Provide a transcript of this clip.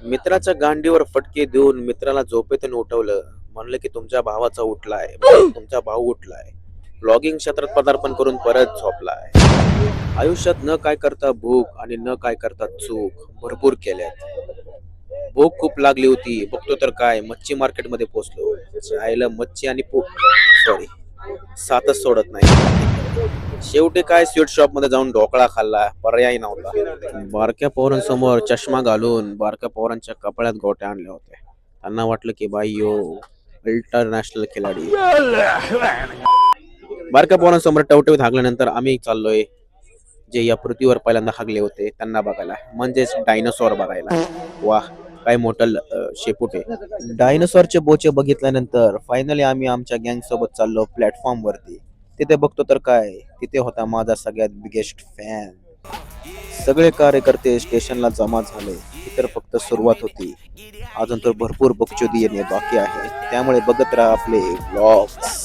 मित्राच्या गांडीवर फटके देऊन मित्राला झोपेतून उठवलं. म्हणलं की तुमच्या भावाचा उठलाय, तुमचा भाऊ उठलाय. ब्लॉगिंग क्षेत्रात पदार्पण करून परत झोपलाय. आयुष्यात न काय करता भूक आणि न काय करता चूक भरपूर केल्यात. भूक खूप लागली होती. बघतो तर काय मच्छी मार्केट मध्ये पोहोचलो. जायला मच्छी आणि सॉरी सातच सोडत नाही. शेवटी काय स्वीट शॉप मध्ये जाऊन ढोकळा खाल्ला. पर्याय नव्हता. बारक्या पोरांसमोर चष्मा घालून बारक्या पोरांच्या कपड्यात गोट्या आणल्या होत्या. त्यांना वाटलं की बाई यो इंटरनॅशनल खिलाडी. बारक्या पोरांसमोर टवटवीत हागल्यानंतर आम्ही चाललोय जे या पृथ्वीवर पहिल्यांदा हागले होते त्यांना बघायला, म्हणजेच डायनोसॉर बघायला. वाह, काय मोठं शेपूट आहे. डायनोसॉरचे बोचे बघितल्यानंतर फायनली आम्ही आमच्या गँग सोबत चाललो प्लॅटफॉर्म वरती. तिथे बघतो तर काय, तिथे होता माझा सगळ्यात बिगेस्ट फॅन. सगळे कार्यकर्ते स्टेशनला जमा झाले. ही तर फक्त सुरुवात होती. अजून तर भरपूर बकचोदी येणे बाकी आहे. त्यामुळे बघत राहा आपले व्लॉग्स.